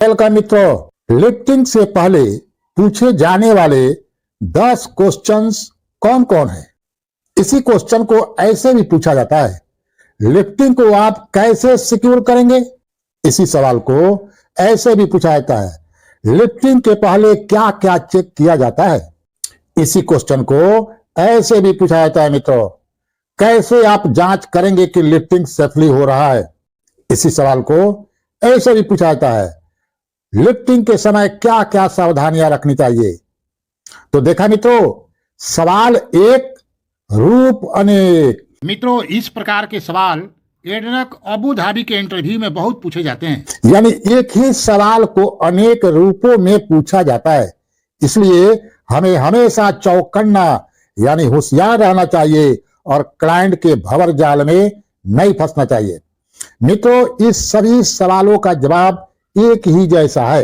Welcome मित्रों, lifting से पहले पूछे जाने वाले 10 क्वेश्चंस कौन कौन है। इसी क्वेश्चन को ऐसे भी पूछा जाता है, लिफ्टिंग को आप कैसे सिक्योर करेंगे। इसी सवाल को ऐसे भी पूछा जाता है, लिफ्टिंग के पहले क्या क्या चेक किया जाता है। इसी क्वेश्चन को ऐसे भी पूछा जाता है मित्रों, कैसे आप जांच करेंगे कि लिफ्टिंग सेफली हो रहा है। इसी सवाल को ऐसे भी पूछा जाता है, लिफ्टिंग के समय क्या क्या सावधानियां रखनी चाहिए। तो देखा मित्रों, सवाल एक, रूप अनेक। मित्रों, इस प्रकार के सवाल एडनक अबू धाबी के इंटरव्यू में बहुत पूछे जाते हैं। यानी एक ही सवाल को अनेक रूपों में पूछा जाता है, इसलिए हमें हमेशा चौकन्ना यानी होशियार रहना चाहिए और क्लाइंट के भंवर जाल में नहीं फंसना चाहिए। मित्रों, इस सभी सवालों का जवाब एक ही जैसा है।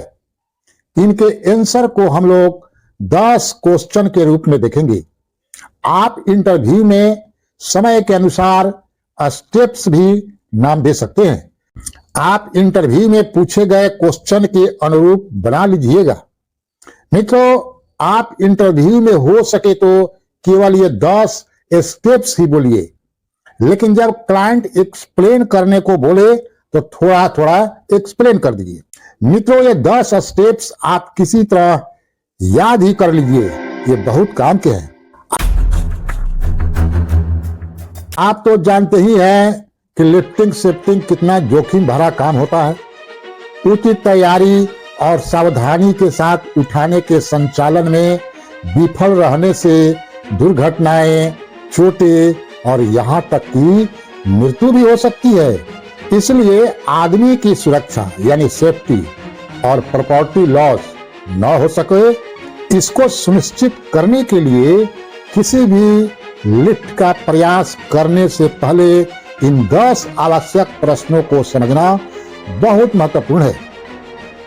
इनके आंसर को हम लोग 10 क्वेश्चन के रूप में देखेंगे। आप इंटरव्यू में समय के अनुसार स्टेप्स भी नाम दे सकते हैं। आप इंटरव्यू में पूछे गए क्वेश्चन के अनुरूप बना लीजिएगा। मित्रों, आप इंटरव्यू में हो सके तो केवल ये 10 स्टेप्स ही बोलिए, लेकिन जब क्लाइंट एक्सप्लेन करने को बोले तो थोड़ा थोड़ा एक्सप्लेन कर दीजिए। मित्रों, ये 10 स्टेप्स आप किसी तरह याद ही कर लीजिए, ये बहुत काम के हैं। आप तो जानते ही हैं कि लिफ्टिंग शिफ्टिंग कितना जोखिम भरा काम होता है। उचित तैयारी और सावधानी के साथ उठाने के संचालन में विफल रहने से दुर्घटनाएं, चोटें और यहां तक कि मृत्यु भी हो सकती है। इसलिए आदमी की सुरक्षा यानी सेफ्टी और प्रॉपर्टी लॉस न हो सके, इसको सुनिश्चित करने के लिए किसी भी लिफ्ट का प्रयास करने से पहले इन 10 आवश्यक प्रश्नों को समझना बहुत महत्वपूर्ण है।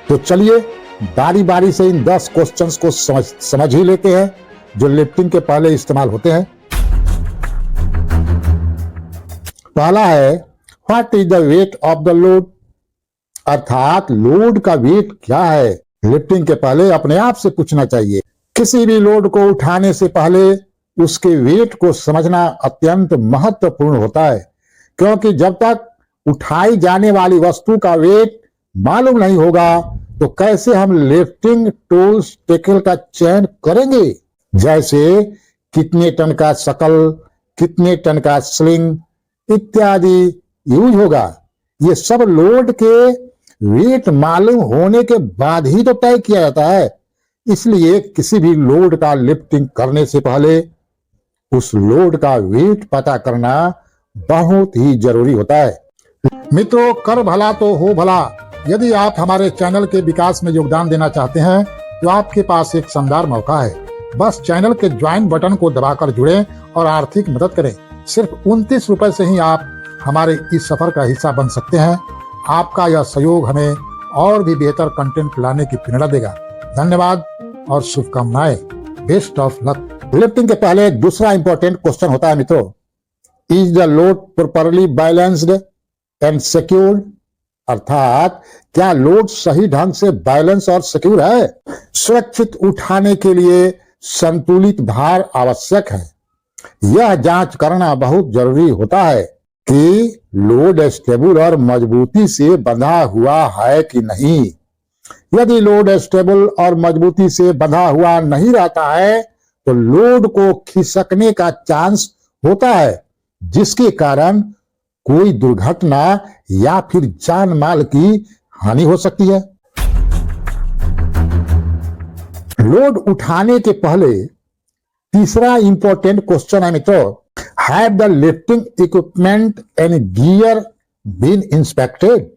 तो चलिए बारी बारी से इन 10 क्वेश्चंस को समझ ही लेते हैं जो लिफ्टिंग के पहले इस्तेमाल होते हैं। पहला है, what is the weight of the load, अर्थात लोड का वेट क्या है। लिफ्टिंग के पहले अपने आप से पूछना चाहिए। किसी भी लोड को उठाने से पहले उसके वेट को समझना अत्यंत महत्वपूर्ण होता है, क्योंकि जब तक उठाई जाने वाली वस्तु का वेट मालूम नहीं होगा तो कैसे हम लिफ्टिंग टूल्स टेकल का चयन करेंगे। जैसे कितने टन का शकल, कितने टन का स्लिंग इत्यादि यूज होगा। ये सब लोड के वेट मालूम होने के बाद ही तो तय किया जाता है। इसलिए किसी भी लोड का लिफ्टिंग करने से पहले उस लोड का वेट पता करना बहुत ही जरूरी होता है। मित्रों, कर भला तो हो भला। यदि आप हमारे चैनल के विकास में योगदान देना चाहते हैं तो आपके पास एक शानदार मौका है। बस चैनल के ज्वाइन बटन को दबाकर जुड़ें और आर्थिक मदद करें। सिर्फ 29 रुपए से ही आप हमारे इस सफर का हिस्सा बन सकते हैं। आपका यह सहयोग हमें और भी बेहतर कंटेंट लाने की प्रेरणा देगा। धन्यवाद और शुभकामनाएं। Best of luck. लिफ्टिंग के पहले दूसरा इंपॉर्टेंट क्वेश्चन होता है मित्रों, is the load properly balanced and secured, अर्थात क्या लोड सही ढंग से बैलेंस और सिक्योर है। सुरक्षित उठाने के लिए संतुलित भार आवश्यक है। यह जांच करना बहुत जरूरी होता है कि लोड स्टेबल और मजबूती से बंधा हुआ है कि नहीं। यदि लोड स्टेबल और मजबूती से बंधा हुआ नहीं रहता है तो लोड को खिसकने का चांस होता है, जिसके कारण कोई दुर्घटना या फिर जान माल की हानि हो सकती है। लोड उठाने के पहले तीसरा इंपॉर्टेंट क्वेश्चन है मित्रों, have the lifting equipment and gear been inspected,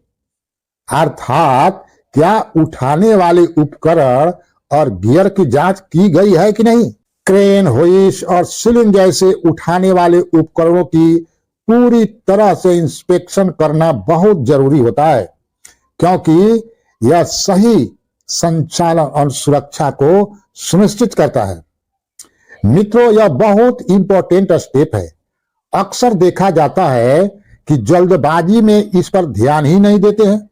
अर्थात क्या उठाने वाले उपकरण और गियर की जांच की गई है कि नहीं। क्रेन, होइस्ट और सीलिंग जैसे उठाने वाले उपकरणों की पूरी तरह से इंस्पेक्शन करना बहुत जरूरी होता है, क्योंकि यह सही संचालन और सुरक्षा को सुनिश्चित करता है। मित्रों, यह बहुत इंपॉर्टेंट स्टेप है। अक्सर देखा जाता है कि जल्दबाजी में इस पर ध्यान ही नहीं देते हैं।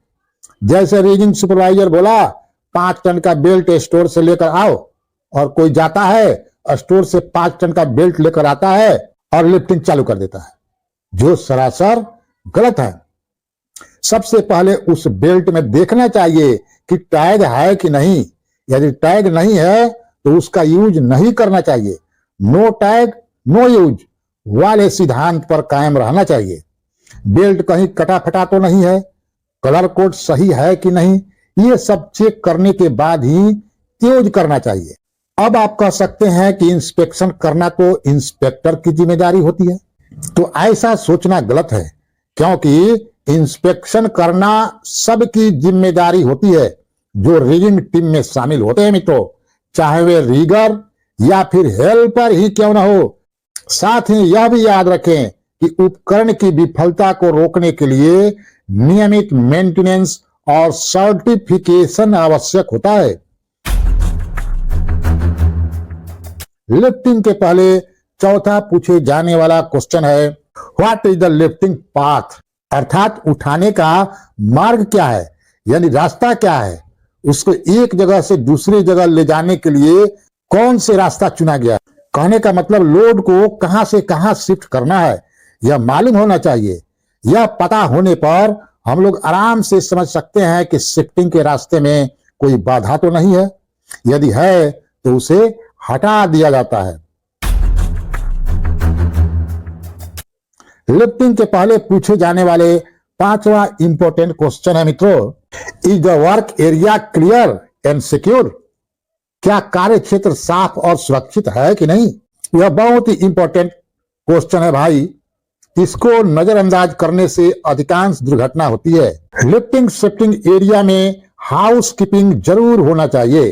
जैसे रीडिंग सुपरवाइजर बोला 5 टन का बेल्ट स्टोर से लेकर आओ, और कोई जाता है स्टोर से 5 टन का बेल्ट लेकर आता है और लिफ्टिंग चालू कर देता है, जो सरासर गलत है। सबसे पहले उस बेल्ट में देखना चाहिए कि टैग है कि नहीं। यदि टैग नहीं है तो उसका यूज नहीं करना चाहिए। नो टैग नो यूज वाले सिद्धांत पर कायम रहना चाहिए। बेल्ट कहीं कटा फटा तो नहीं है, कलर कोड सही है कि नहीं, ये सब चेक करने के बाद ही यूज करना चाहिए। अब आप कह सकते हैं कि इंस्पेक्शन करना तो इंस्पेक्टर की जिम्मेदारी होती है, तो ऐसा सोचना गलत है, क्योंकि इंस्पेक्शन करना सबकी जिम्मेदारी होती है जो रीडिंग टीम में शामिल होते हैं मित्रों, चाहे वे रीगर या फिर हेल्पर ही क्यों ना हो। साथ ही यह भी याद रखें कि उपकरण की विफलता को रोकने के लिए नियमित मेंटेनेंस और सर्टिफिकेशन आवश्यक होता है। लिफ्टिंग के पहले चौथा पूछे जाने वाला क्वेश्चन है, what is the lifting path, अर्थात उठाने का मार्ग क्या है, यानी रास्ता क्या है। उसको एक जगह से दूसरी जगह ले जाने के लिए कौन से रास्ता चुना गया। कहने का मतलब लोड को कहां से कहां शिफ्ट करना है यह मालूम होना चाहिए। यह पता होने पर हम लोग आराम से समझ सकते हैं कि शिफ्टिंग के रास्ते में कोई बाधा तो नहीं है। यदि है तो उसे हटा दिया जाता है। लिफ्टिंग के पहले पूछे जाने वाले पांचवा इंपॉर्टेंट क्वेश्चन है मित्रों, is the work area clear and secure, क्या कार्य क्षेत्र साफ और सुरक्षित है कि नहीं। यह बहुत ही इंपॉर्टेंट क्वेश्चन है भाई, इसको नजरअंदाज करने से अधिकांश दुर्घटना होती है। लिफ्टिंग शिफ्टिंग एरिया में हाउस कीपिंग जरूर होना चाहिए।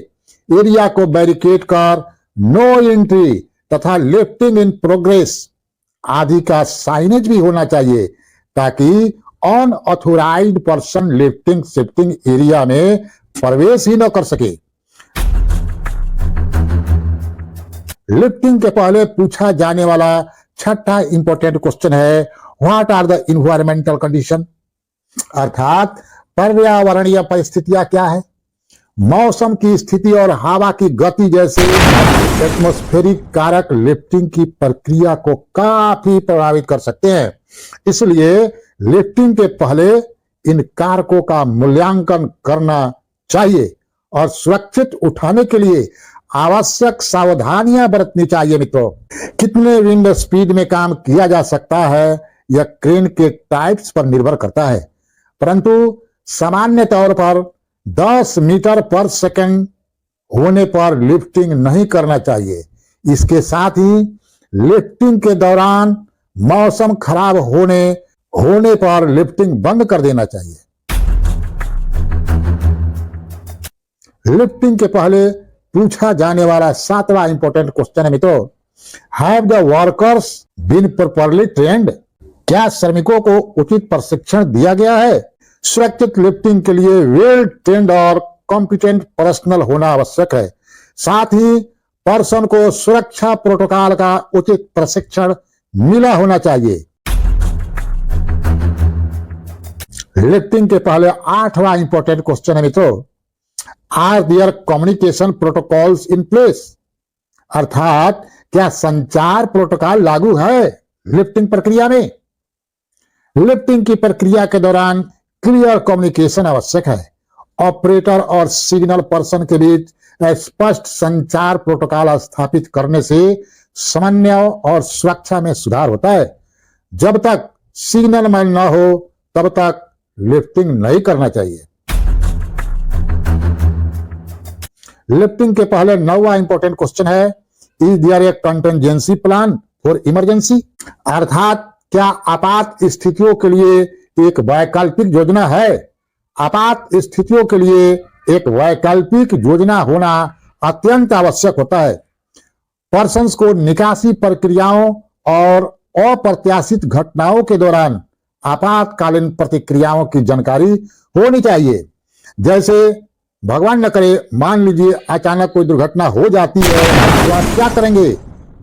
एरिया को बैरिकेड कर नो एंट्री तथा लिफ्टिंग इन प्रोग्रेस आदि का साइनेज भी होना चाहिए, ताकि unauthorised person lifting shifting area में प्रवेश ही न कर सके। लिफ्टिंग के पहले पूछा जाने वाला छठा इंपॉर्टेंट क्वेश्चन है, what are the environmental condition, अर्थात पर्यावरणीय परिस्थितियां क्या है। मौसम की स्थिति और हवा की गति जैसे एटमॉस्फेरिक कारक लिफ्टिंग की प्रक्रिया को काफी प्रभावित कर सकते हैं। इसलिए लिफ्टिंग के पहले इन कारकों का मूल्यांकन करना चाहिए और सुरक्षित उठाने के लिए आवश्यक सावधानियां बरतनी चाहिए मित्रों। कितने विंड स्पीड में काम किया जा सकता है यह क्रेन के टाइप्स पर निर्भर करता है, परंतु सामान्य तौर पर 10 मीटर पर सेकंड होने पर लिफ्टिंग नहीं करना चाहिए। इसके साथ ही लिफ्टिंग के दौरान मौसम खराब होने पर लिफ्टिंग बंद कर देना चाहिए। लिफ्टिंग के पहले पूछा जाने वाला सातवां इंपॉर्टेंट क्वेश्चन है मित्रों, have the workers been properly trained, क्या श्रमिकों को उचित प्रशिक्षण दिया गया है। सुरक्षित लिफ्टिंग के लिए वेल ट्रेन्ड और कॉम्पिटेंट पर्सनल होना आवश्यक है। साथ ही पर्सन को सुरक्षा प्रोटोकॉल का उचित प्रशिक्षण मिला होना चाहिए। लिफ्टिंग के पहले आठवां इंपॉर्टेंट क्वेश्चन है मित्रों, are there communication protocols in place, अर्थात क्या संचार प्रोटोकॉल लागू है लिफ्टिंग प्रक्रिया में। लिफ्टिंग की प्रक्रिया के दौरान क्लियर कम्युनिकेशन आवश्यक है। ऑपरेटर और सिग्नल पर्सन के बीच स्पष्ट संचार प्रोटोकॉल स्थापित करने से समन्वय और सुरक्षा में सुधार होता है। जब तक सिग्नल मैन न हो तब तक लिफ्टिंग नहीं करना चाहिए। लिफ्टिंग के पहले 9वां इंपॉर्टेंट क्वेश्चन है, is there a contingency plan for emergency, अर्थात क्या आपात स्थितियों के लिए एक वैकल्पिक योजना है। आपात स्थितियों के लिए एक वैकल्पिक योजना होना अत्यंत आवश्यक होता है। पर्सन्स को निकासी प्रक्रियाओं और अप्रत्याशित घटनाओं के दौरान आपातकालीन प्रतिक्रियाओं की जानकारी होनी चाहिए। जैसे भगवान न करे, मान लीजिए अचानक कोई दुर्घटना हो जाती है तो आप क्या करेंगे।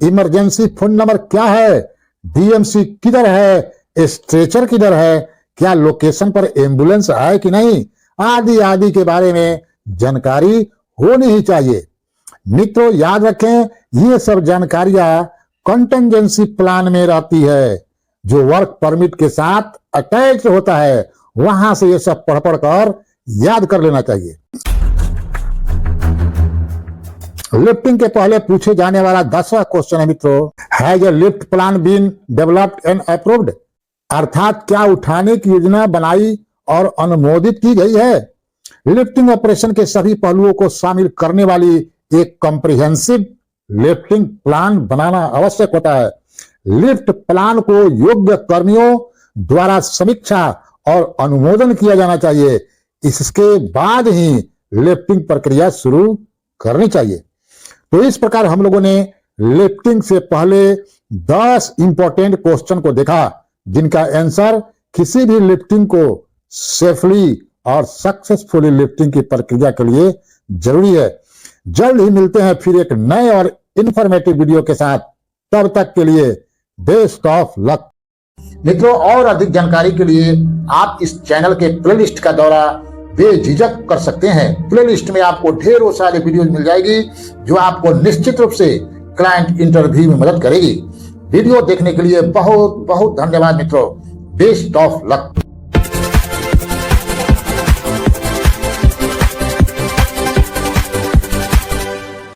इमरजेंसी फोन नंबर क्या है, डीएमसी किधर है, स्ट्रेचर किधर है, क्या लोकेशन पर एम्बुलेंस है कि नहीं, आदि आदि के बारे में जानकारी होनी ही चाहिए। मित्रों, याद रखें, ये सब जानकारियां कंटिजेंसी प्लान में रहती है, जो वर्क परमिट के साथ अटैच होता है। वहां से ये सब पढ़ पढ़ कर याद कर लेना चाहिए। लिफ्टिंग के पहले पूछे जाने वाला 10वां क्वेश्चन है मित्रों, has a lift plan been developed and approved? अर्थात क्या उठाने की योजना बनाई और अनुमोदित की गई है? लिफ्टिंग ऑपरेशन के सभी पहलुओं को शामिल करने वाली एक कॉम्प्रिहेंसिव लिफ्टिंग प्लान बनाना आवश्यक होता है। लिफ्ट प्लान को योग्य कर्मियों द्वारा समीक्षा और अनुमोदन किया जाना चाहिए। इसके बाद ही लिफ्टिंग प्रक्रिया शुरू करनी चाहिए। तो इस प्रकार हम लोगों ने लिफ्टिंग से पहले 10 इंपॉर्टेंट क्वेश्चन को देखा, जिनका आंसर किसी भी लिफ्टिंग को सेफली और सक्सेसफुली लिफ्टिंग की प्रक्रिया के लिए जरूरी है। जल्द ही मिलते हैं फिर एक नए और इंफॉर्मेटिव वीडियो के साथ। तब तक के लिए बेस्ट ऑफ लक। मित्रों, और अधिक जानकारी के लिए आप इस चैनल के प्लेलिस्ट का दौरा बेझिझक कर सकते हैं। प्लेलिस्ट में आपको ढेरों सारी वीडियोज मिल जाएगी, जो आपको निश्चित रूप से क्लाइंट इंटरव्यू में मदद करेगी। वीडियो देखने के लिए बहुत बहुत धन्यवाद मित्रों। Best of luck.